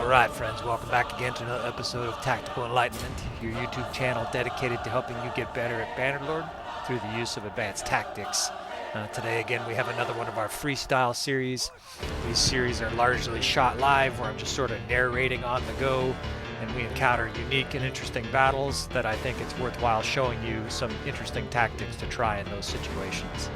Alright friends, welcome back again to another episode of Tactical Enlightenment, your YouTube channel dedicated to helping you get better at Bannerlord through the use of advanced tactics. Today again we have another one of our Freestyle series. These series are largely shot live where I'm just sort of narrating on the go, and we encounter unique and interesting battles that I think it's worthwhile showing you some interesting tactics to try in those situations.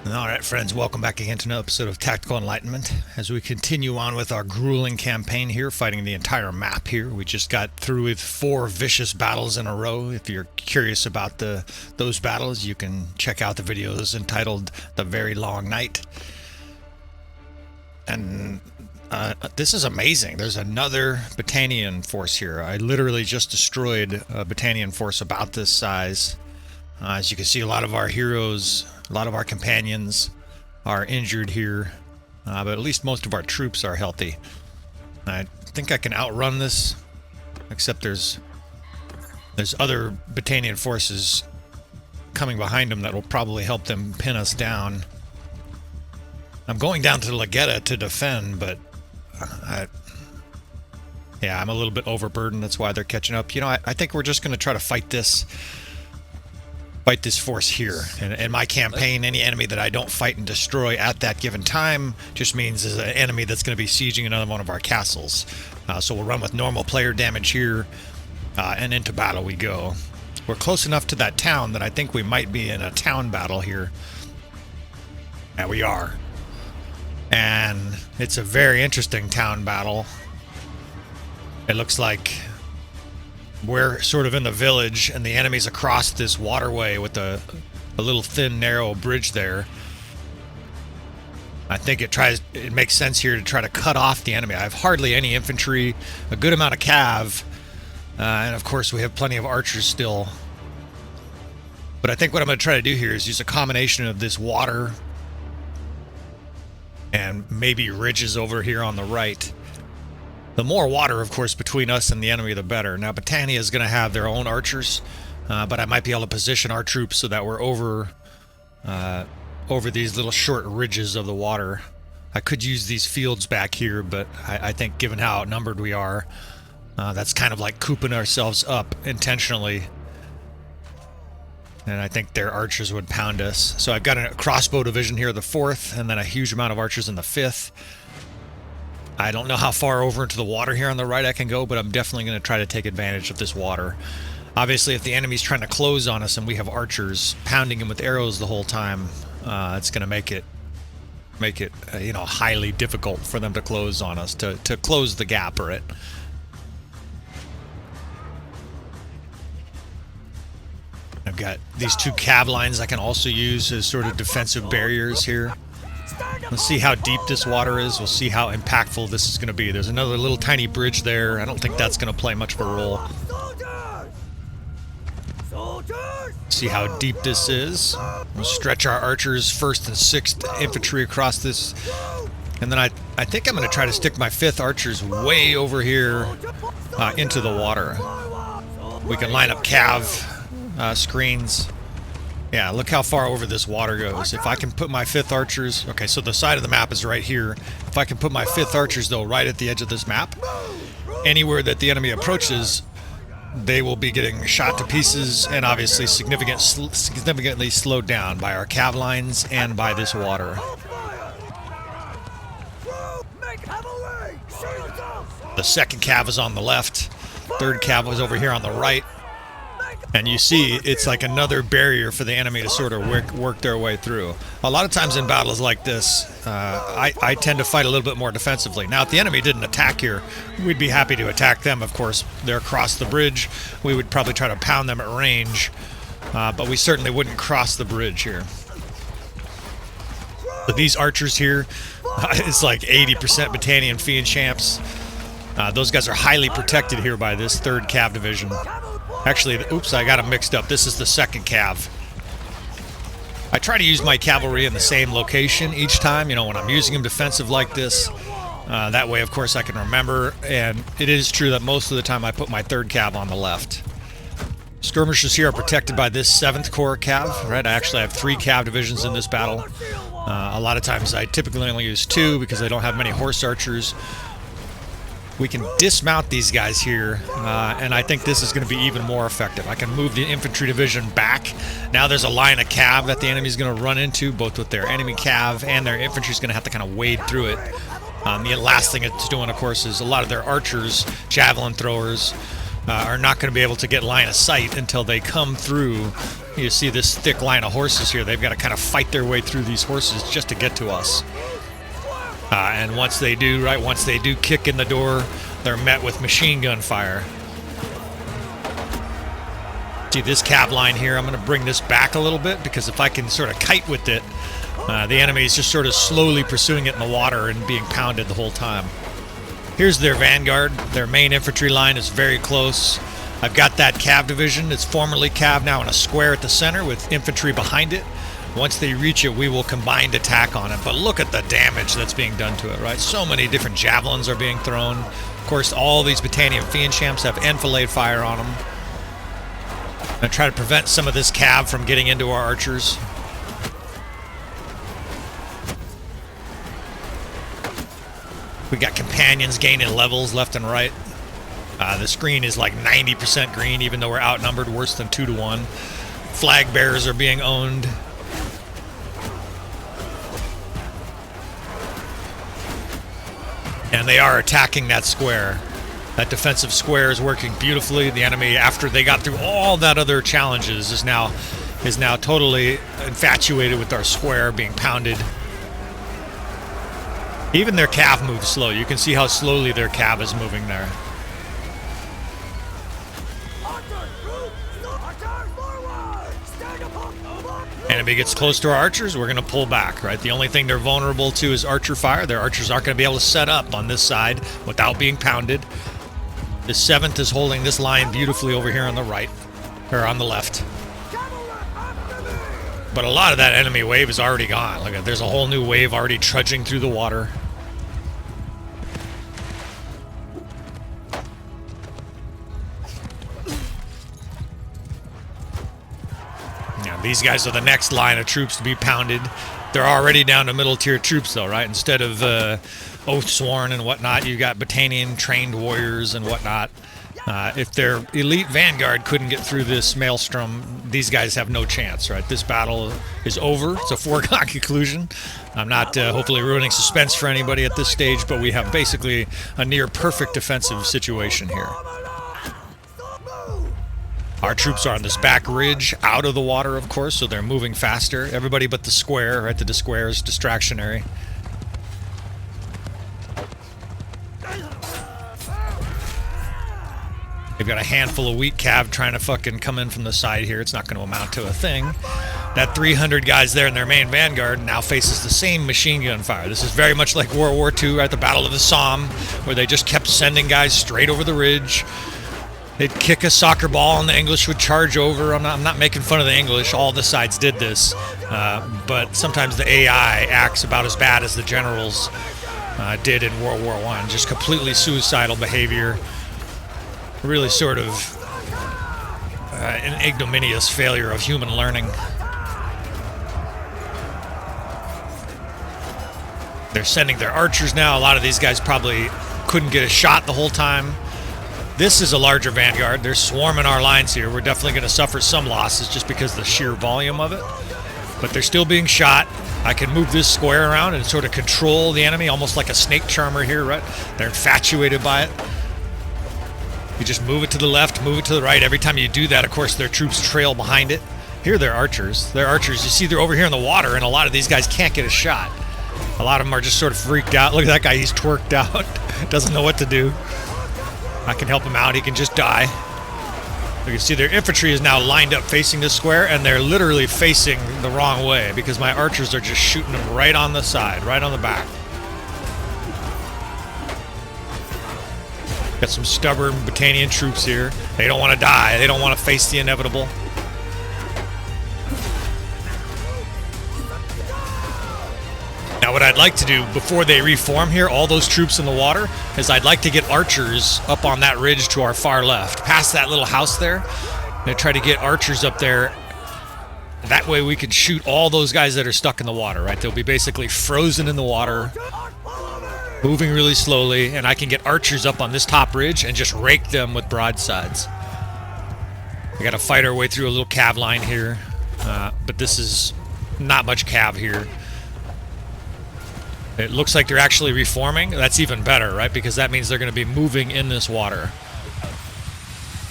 Alright friends, welcome back again to another episode of Tactical Enlightenment as we continue on with our grueling campaign here, fighting the entire map here. We just got through with 4 vicious battles in a row. If you're curious about those battles, you can check out the videos entitled The Very Long Night. And this is amazing. There's another battalion force here. I literally just destroyed a battalion force about this size. As you can see, a lot of our heroes, a lot of our companions are injured here, but at least most of our troops are healthy. I think I can outrun this, except there's other battalion forces coming behind them that will probably help them pin us down. I'm going down to Legetta to defend, but yeah, I'm a little bit overburdened. That's why they're catching up. You know, I think we're just going to try to fight this force here. And in my campaign, any enemy that I don't fight and destroy at that given time just means is an enemy that's going to be sieging another one of our castles. So we'll run with normal player damage here, and into battle we go. We're close enough to that town that I think we might be in a town battle here. And we are. And it's a very interesting town battle. It looks like we're sort of in the village and the enemy's across this waterway with a little thin narrow bridge there. I think it makes sense here to try to cut off the enemy. I have hardly any infantry, a good amount of cav, and of course we have plenty of archers still. But I think what I'm going to try to do here is use a combination of this water and maybe ridges over here on the right. The more water, of course, between us and the enemy, the better. Now, Battania is going to have their own archers, but I might be able to position our troops so that we're over these little short ridges of the water. I could use these fields back here, but I think given how outnumbered we are, that's kind of like cooping ourselves up intentionally. And I think their archers would pound us. So I've got a crossbow division here, the 4th, and then a huge amount of archers in the 5th. I don't know how far over into the water here on the right I can go, but I'm definitely going to try to take advantage of this water. Obviously, if the enemy's trying to close on us and we have archers pounding them with arrows the whole time, it's going to make it you know, highly difficult for them to close on us, to close the gap or it. I've got these 2 Cav Lines I can also use as sort of defensive barriers here. Let's see how deep this water is. We'll see how impactful this is going to be. There's another little tiny bridge there. I don't think that's going to play much of a role. See how deep this is. We'll stretch our archers, 1st and 6th infantry across this. And then I think I'm going to try to stick my 5th archers way over here into the water. We can line up Cav screens. Yeah, look how far over this water goes. If I can put my 5th archers... Okay, so the side of the map is right here. If I can put my 5th archers, though, right at the edge of this map, anywhere that the enemy approaches, they will be getting shot to pieces and obviously significantly slowed down by our Cav Lines and by this water. The 2nd Cav is on the left. 3rd Cav was over here on the right. And you see, it's like another barrier for the enemy to sort of work their way through. A lot of times in battles like this, I tend to fight a little bit more defensively. Now, if the enemy didn't attack here, we'd be happy to attack them, of course. They're across the bridge. We would probably try to pound them at range, but we certainly wouldn't cross the bridge here. But these archers here, it's like 80% Battanian Fiend Champs. Those guys are highly protected here by this 3rd Cav Division. Actually, oops, I got them mixed up. This is the 2nd Cav. I try to use my cavalry in the same location each time, you know, when I'm using them defensive like this. That way, of course, I can remember. And it is true that most of the time I put my 3rd Cav on the left. Skirmishers here are protected by this 7th Corps Cav, right? I actually have 3 Cav divisions in this battle. A lot of times I typically only use 2 because I don't have many horse archers. We can dismount these guys here, and I think this is going to be even more effective. I can move the infantry division back. Now there's a line of Cav that the enemy's going to run into, both with their enemy Cav and their infantry's going to have to kind of wade through it. The last thing it's doing, of course, is a lot of their archers, javelin throwers, are not going to be able to get line of sight until they come through. You see this thick line of horses here. They've got to kind of fight their way through these horses just to get to us. And once they do, right, once they do kick in the door, they're met with machine gun fire. See this Cav line here, I'm going to bring this back a little bit because if I can sort of kite with it, the enemy is just sort of slowly pursuing it in the water and being pounded the whole time. Here's their vanguard. Their main infantry line is very close. I've got that Cav division. It's formerly Cav, now in a square at the center with infantry behind it. Once they reach it, we will combined attack on it. But look at the damage that's being done to it, right? So many different javelins are being thrown. Of course, all these Battanian Fiendchamps have enfilade fire on them. I'm going to try to prevent some of this Cav from getting into our archers. We got companions gaining levels left and right. The screen is like 90% green, even though we're outnumbered worse than 2 to 1. Flag bearers are being owned. And they are attacking that square. That defensive square is working beautifully. The enemy, after they got through all that other challenges, is now totally infatuated with our square being pounded. Even their Cav moves slow. You can see how slowly their Cav is moving there. Enemy gets close to our archers, we're going to pull back, right? The only thing they're vulnerable to is archer fire. Their archers aren't going to be able to set up on this side without being pounded. The 7th is holding this line beautifully over here on the right, or on the left. But a lot of that enemy wave is already gone. Look, there's a whole new wave already trudging through the water. These guys are the next line of troops to be pounded. They're already down to middle tier troops though, right? Instead of Oathsworn and whatnot, you got Battanian trained warriors and whatnot. If their elite vanguard couldn't get through this maelstrom, these guys have no chance, right? This battle is over. It's a foregone conclusion. I'm not hopefully ruining suspense for anybody at this stage, but we have basically a near perfect defensive situation here. Our troops are on this back ridge, out of the water, of course, so they're moving faster. Everybody but the square, right? The square is distractionary. They've got a handful of weak Cav trying to fucking come in from the side here. It's not going to amount to a thing. That 300 guys there in their main vanguard now faces the same machine gun fire. This is very much like World War II at the Battle of the Somme, where they just kept sending guys straight over the ridge. They'd kick a soccer ball and the English would charge over. I'm not making fun of the English. All the sides did this. But sometimes the AI acts about as bad as the generals did in World War I. Just completely suicidal behavior. Really sort of an ignominious failure of human learning. They're sending their archers now. A lot of these guys probably couldn't get a shot the whole time. This is a larger vanguard. They're swarming our lines here. We're definitely going to suffer some losses just because of the sheer volume of it. But they're still being shot. I can move this square around and sort of control the enemy, almost like a snake charmer here, right? They're infatuated by it. You just move it to the left, move it to the right. Every time you do that, of course, their troops trail behind it. Here they're archers. They're archers. You see they're over here in the water, and a lot of these guys can't get a shot. A lot of them are just sort of freaked out. Look at that guy. He's twerked out. Doesn't know what to do. I can help him out. He can just die. You can see their infantry is now lined up facing this square, and they're literally facing the wrong way because my archers are just shooting them right on the side, right on the back. Got some stubborn Battanian troops here. They don't want to die. They don't want to face the inevitable. Now what I'd like to do before they reform here, all those troops in the water, is I'd like to get archers up on that ridge to our far left, past that little house there. I'm going to try to get archers up there. That way we can shoot all those guys that are stuck in the water, right? They'll be basically frozen in the water, moving really slowly, and I can get archers up on this top ridge and just rake them with broadsides. We got to fight our way through a little cav line here, but this is not much cav here. It looks like they're actually reforming. That's even better, right? Because that means they're going to be moving in this water.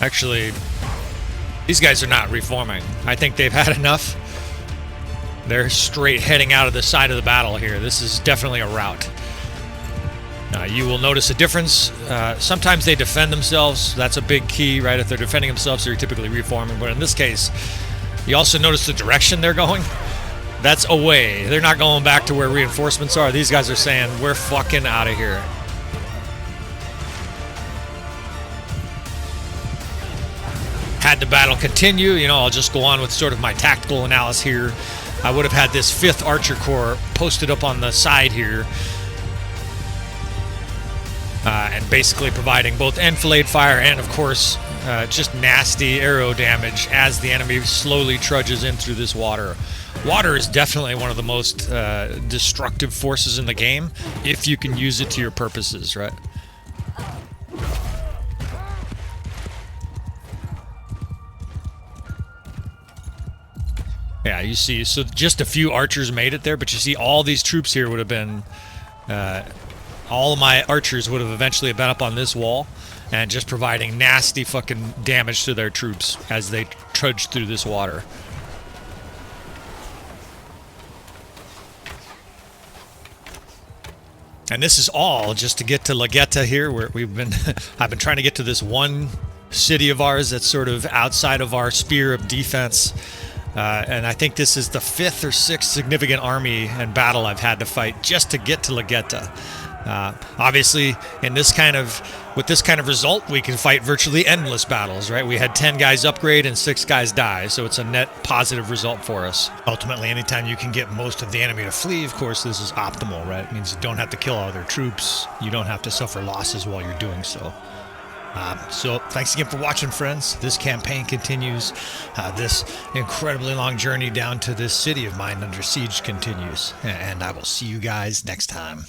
Actually, these guys are not reforming. I think they've had enough. They're straight heading out of the side of the battle here. This is definitely a rout. You will notice a difference. Sometimes they defend themselves. That's a big key, right? If they're defending themselves, they're typically reforming. But in this case, you also notice the direction they're going. That's away. They're not going back to where reinforcements are. These guys are saying, we're fucking out of here. Had the battle continue, you know, I'll just go on with sort of my tactical analysis here. I would have had this 5th Archer Corps posted up on the side here. And basically providing both enfilade fire and, of course, just nasty arrow damage as the enemy slowly trudges in through this water. Water is definitely one of the most destructive forces in the game if you can use it to your purposes, right? Yeah, you see, so just a few archers made it there, but you see all these troops here would have been... all of my archers would have eventually been up on this wall and just providing nasty fucking damage to their troops as they trudge through this water. And this is all just to get to Lagetta here, where we've been... I've been trying to get to this one city of ours that's sort of outside of our sphere of defense. And I think this is the 5th or 6th significant army and battle I've had to fight just to get to Lagetta. Obviously, with this kind of result, we can fight virtually endless battles, right? We had 10 guys upgrade and 6 guys die, so it's a net positive result for us. Ultimately, anytime you can get most of the enemy to flee, of course, this is optimal, right? It means you don't have to kill all their troops. You don't have to suffer losses while you're doing so. So thanks again for watching, friends. This campaign continues. This incredibly long journey down to this city of mine under siege continues. And I will see you guys next time.